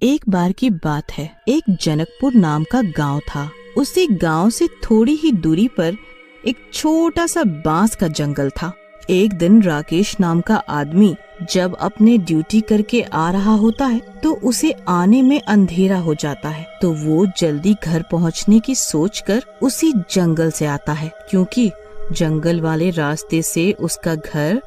एक बार की बात है, एक जनकपुर नाम का गांव था। उसी गांव से थोड़ी ही दूरी पर एक छोटा सा बांस का जंगल था। एक दिन राकेश नाम का आदमी जब अपने ड्यूटी करके आ रहा होता है तो उसे आने में अंधेरा हो जाता है, तो वो जल्दी घर पहुंचने की सोचकर उसी जंगल से आता है, क्योंकि जंगल वाले रास्ते से उसका घर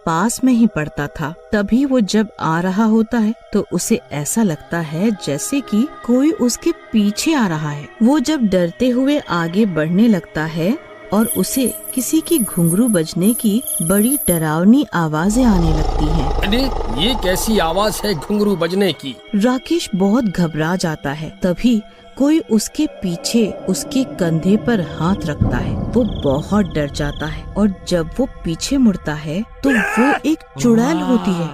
पास में ही पड़ता था। तभी वो जब आ रहा होता है तो उसे ऐसा लगता है जैसे कि कोई उसके पीछे आ रहा है। वो जब डरते हुए आगे बढ़ने लगता है और उसे किसी की घुंघरू बजने की बड़ी डरावनी आवाजें आने लगती हैं। अरे ये कैसी आवाज है घुंघरू बजने की? राकेश बहुत घबरा जाता है। तभी कोई उसके पीछे उसके कंधे पर हाथ रखता है। वो बहुत डर जाता है और जब वो पीछे मुड़ता है तो वो एक चुड़ैल होती है।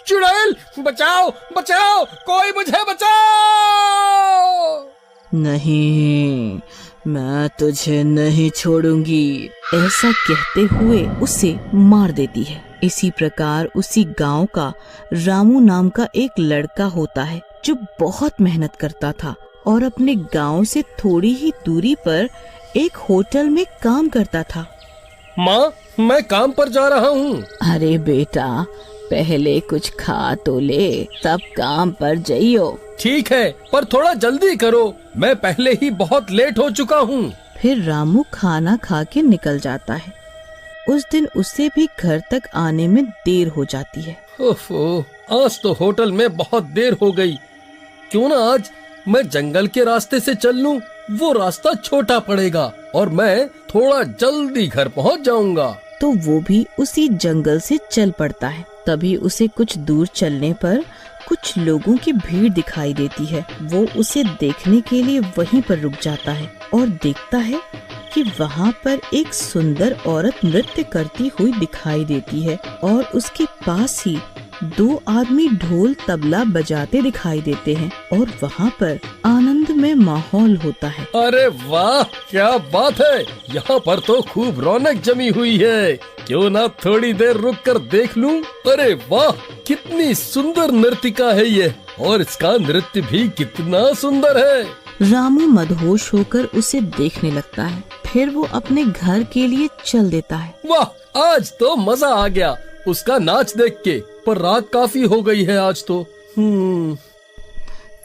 चुड़ैल, बचाओ बचाओ, कोई मुझे बचाओ! नहीं, मैं तुझे नहीं छोड़ूंगी, ऐसा कहते हुए उसे मार देती है। इसी प्रकार उसी गांव का रामू नाम का एक लड़का होता है जो बहुत मेहनत करता था और अपने गांव से थोड़ी ही दूरी पर एक होटल में काम करता था। माँ, मैं काम पर जा रहा हूँ। अरे बेटा, पहले कुछ खा तो ले, तब काम पर जाइयो। ठीक है, पर थोड़ा जल्दी करो, मैं पहले ही बहुत लेट हो चुका हूँ। फिर रामू खाना खा के निकल जाता है। उस दिन उसे भी घर तक आने में देर हो जाती है। ओफो, आज तो होटल में बहुत देर हो गई। क्यों ना आज मैं जंगल के रास्ते से चल लूं, वो रास्ता छोटा पड़ेगा और मैं थोड़ा जल्दी घर पहुंच जाऊंगा। तो वो भी उसी जंगल से चल पड़ता है। तभी उसे कुछ दूर चलने पर कुछ लोगों की भीड़ दिखाई देती है। वो उसे देखने के लिए वहीं पर रुक जाता है और देखता है कि वहाँ पर एक सुंदर औरत नृत्य करती हुई दिखाई देती है और उसके पास ही दो आदमी ढोल तबला बजाते दिखाई देते हैं और वहाँ पर आनंदमय माहौल होता है। अरे वाह, क्या बात है! यहाँ पर तो खूब रौनक जमी हुई है। क्यों ना थोड़ी देर रुक कर देख लूं? अरे वाह, कितनी सुंदर नर्तिका है ये, और इसका नृत्य भी कितना सुंदर है। रामू मदहोश होकर उसे देखने लगता है। फिर वो अपने घर के लिए चल देता है। वाह, आज तो मजा आ गया उसका नाच देख के, पर रात काफी हो गई है आज तो।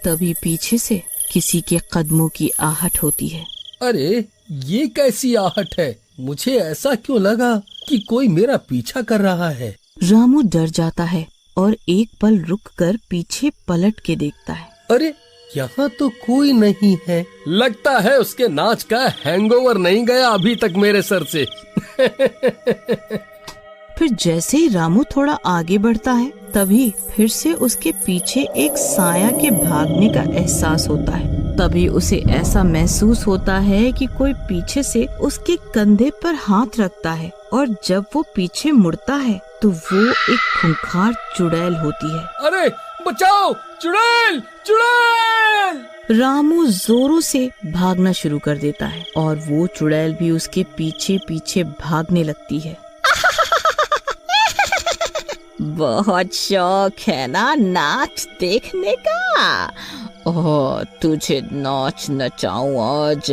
तभी पीछे से किसी के कदमों की आहट होती है। अरे ये कैसी आहट है? मुझे ऐसा क्यों लगा कि कोई मेरा पीछा कर रहा है। रामू डर जाता है और एक पल रुककर पीछे पलट के देखता है। अरे यहाँ तो कोई नहीं है। लगता है उसके नाच का हैंगओवर नहीं गया अभी तक मेरे सर से। फिर जैसे ही रामू थोड़ा आगे बढ़ता है तभी फिर से उसके पीछे एक साया के भागने का एहसास होता है। तभी उसे ऐसा महसूस होता है कि कोई पीछे से उसके कंधे पर हाथ रखता है और जब वो पीछे मुड़ता है तो वो एक खूंखार चुड़ैल होती है। अरे बचाओ, चुड़ैल चुड़ैल! रामू जोरों से भागना शुरू कर देता है और वो चुड़ैल भी उसके पीछे पीछे भागने लगती है। बहुत शौक है ना नाच देखने का? ओह, तुझे नाच नचाऊं आज।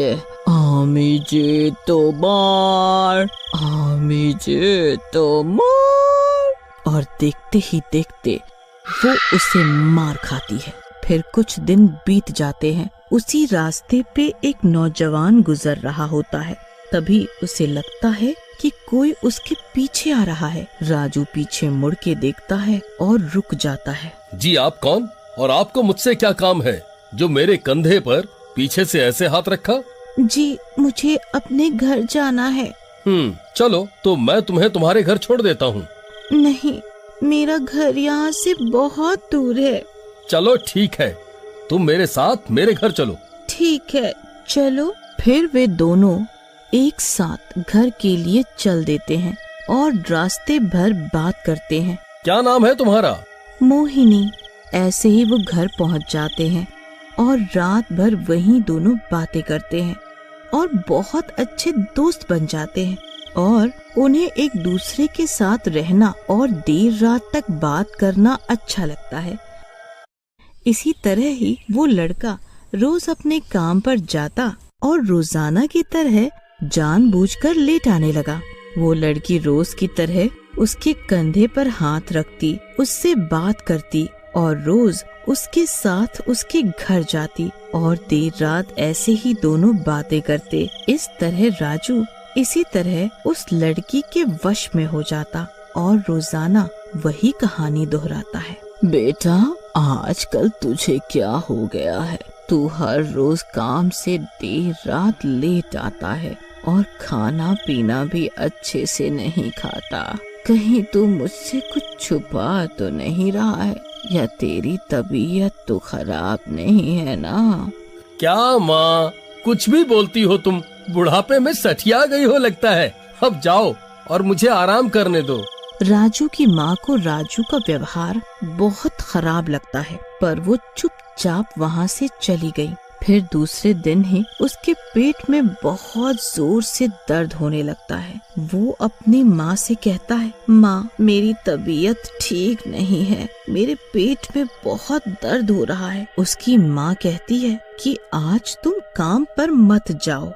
आमी जे तो मार, आमी जे तो मार। और देखते ही देखते वो उसे मार खाती है। फिर कुछ दिन बीत जाते हैं। उसी रास्ते पे एक नौजवान गुजर रहा होता है। तभी उसे लगता है कि कोई उसके पीछे आ रहा है। राजू पीछे मुड़ के देखता है और रुक जाता है। जी आप कौन, और आपको मुझसे क्या काम है जो मेरे कंधे पर पीछे से ऐसे हाथ रखा? जी, मुझे अपने घर जाना है। चलो तो मैं तुम्हें तुम्हारे घर छोड़ देता हूँ। नहीं, मेरा घर यहाँ से बहुत दूर है। चलो ठीक है, तुम मेरे साथ मेरे घर चलो। ठीक है, चलो। फिर वे दोनों एक साथ घर के लिए चल देते हैं और रास्ते भर बात करते हैं। क्या नाम है तुम्हारा? मोहिनी। ऐसे ही वो घर पहुंच जाते हैं और रात भर वहीं दोनों बातें करते हैं और बहुत अच्छे दोस्त बन जाते हैं। और उन्हें एक दूसरे के साथ रहना और देर रात तक बात करना अच्छा लगता है। इसी तरह ही वो लड़का रोज अपने काम पर जाता और रोजाना की तरह जानबूझकर लेट आने लगा। वो लड़की रोज की तरह उसके कंधे पर हाथ रखती, उससे बात करती और रोज उसके साथ उसके घर जाती और देर रात ऐसे ही दोनों बातें करते। इस तरह राजू इसी तरह उस लड़की के वश में हो जाता और रोजाना वही कहानी दोहराता है। बेटा, आजकल तुझे क्या हो गया है? तू हर रोज काम से देर रात लेट आता है और खाना पीना भी अच्छे से नहीं खाता। कहीं तू मुझसे कुछ छुपा तो नहीं रहा है? या तेरी तबीयत तो खराब नहीं है ना? क्या माँ, कुछ भी बोलती हो तुम। बुढ़ापे में सठिया गई हो लगता है। अब जाओ और मुझे आराम करने दो। राजू की माँ को राजू का व्यवहार बहुत खराब लगता है, पर वो चुपचाप वहाँ से चली गई। फिर दूसरे दिन ही उसके पेट में बहुत जोर से दर्द होने लगता है। वो अपनी माँ से कहता है, माँ, मेरी तबीयत ठीक नहीं है, मेरे पेट में बहुत दर्द हो रहा है। उसकी माँ कहती है कि आज तुम काम पर मत जाओ,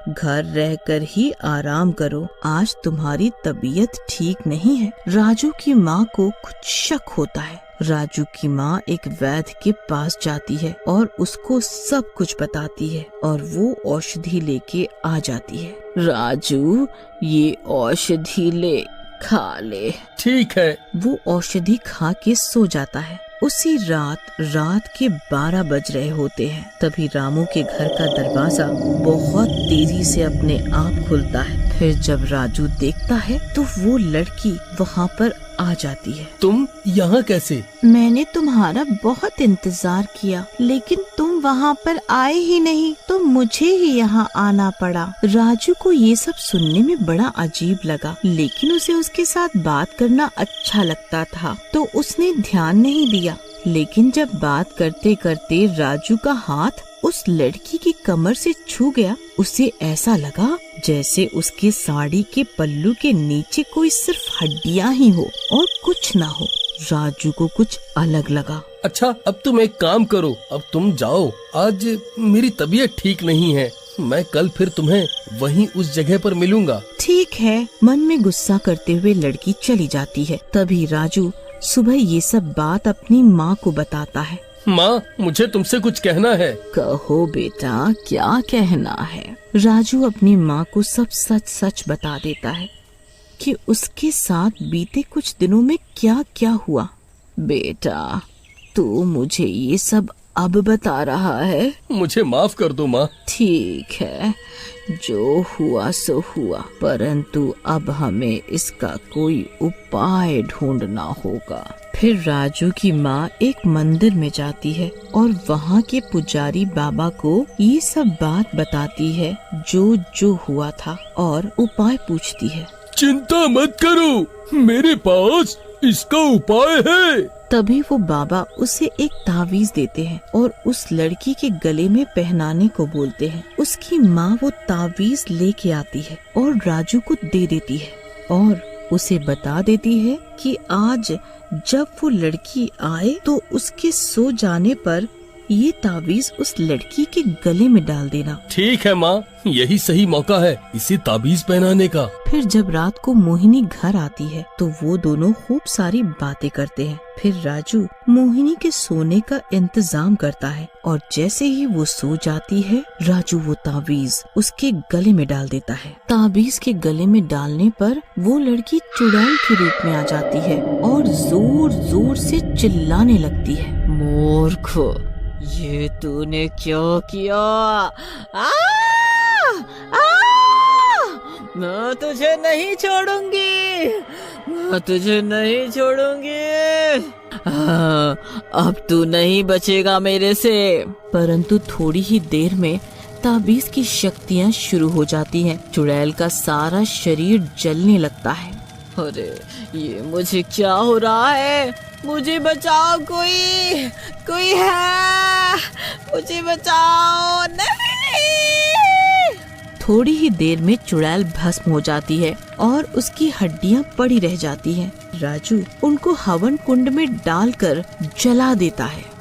घर रहकर ही आराम करो, आज तुम्हारी तबीयत ठीक नहीं है। राजू की माँ को कुछ शक होता है। राजू की माँ एक वैद्य के पास जाती है और उसको सब कुछ बताती है और वो औषधि लेके आ जाती है। राजू, ये औषधि ले, खा ले। ठीक है। वो औषधि खा के सो जाता है। उसी रात के 12 बज रहे होते हैं। तभी रामू के घर का दरवाजा बहुत तेजी से अपने आप खुलता है। फिर जब राजू देखता है तो वो लड़की वहाँ पर आ जाती है। तुम यहाँ कैसे? मैंने तुम्हारा बहुत इंतजार किया, लेकिन तुम वहाँ पर आए ही नहीं, तो मुझे ही यहाँ आना पड़ा। राजू को ये सब सुनने में बड़ा अजीब लगा, लेकिन उसे उसके साथ बात करना अच्छा लगता था, तो उसने ध्यान नहीं दिया। लेकिन जब बात करते करते राजू का हाथ उस लड़की की कमर से छू गया, उसे ऐसा लगा जैसे उसके साड़ी के पल्लू के नीचे कोई सिर्फ हड्डियां ही हो और कुछ ना हो। राजू को कुछ अलग लगा। अच्छा, अब तुम एक काम करो, अब तुम जाओ। आज मेरी तबीयत ठीक नहीं है, मैं कल फिर तुम्हें वहीं उस जगह पर मिलूंगा। ठीक है। मन में गुस्सा करते हुए लड़की चली जाती है। तभी राजू सुबह ये सब बात अपनी माँ को बताता है। माँ, मुझे तुमसे कुछ कहना है। कहो बेटा, क्या कहना है? राजू अपनी माँ को सब सच सच बता देता है कि उसके साथ बीते कुछ दिनों में क्या क्या हुआ। बेटा, तू मुझे ये सब अब बता रहा है? मुझे माफ कर दो माँ। ठीक है, जो हुआ सो हुआ, परंतु अब हमें इसका कोई उपाय ढूंढना होगा। फिर राजू की माँ एक मंदिर में जाती है और वहाँ के पुजारी बाबा को ये सब बात बताती है जो जो हुआ था और उपाय पूछती है। चिंता मत करो, मेरे पास इसका उपाय है। तभी वो बाबा उसे एक तावीज देते हैं और उस लड़की के गले में पहनाने को बोलते हैं। उसकी माँ वो तावीज लेके आती है और राजू को दे देती है और उसे बता देती है कि आज जब वो लड़की आए तो उसके सो जाने पर ये तावीज उस लड़की के गले में डाल देना। ठीक है माँ, यही सही मौका है इसे ताबीज पहनाने का। फिर जब रात को मोहिनी घर आती है तो वो दोनों खूब सारी बातें करते हैं। फिर राजू मोहिनी के सोने का इंतजाम करता है और जैसे ही वो सो जाती है, राजू वो ताबीज उसके गले में डाल देता है। ताबीज के गले में डालने पर वो लड़की चुड़ैल के रूप में आ जाती है और जोर जोर से चिल्लाने लगती है। मूर्ख, ये तूने क्यों किया? मैं तुझे नहीं छोड़ूंगी, मैं तुझे नहीं छोड़ूंगी। अब तू नहीं बचेगा मेरे से। परंतु थोड़ी ही देर में ताबीज की शक्तियाँ शुरू हो जाती हैं। चुड़ैल का सारा शरीर जलने लगता है। अरे, ये मुझे क्या हो रहा है? मुझे बचाओ, कोई है, मुझे बचाओ। नहीं। थोड़ी ही देर में चुड़ैल भस्म हो जाती है और उसकी हड्डियां पड़ी रह जाती हैं। राजू उनको हवन कुंड में डालकर जला देता है।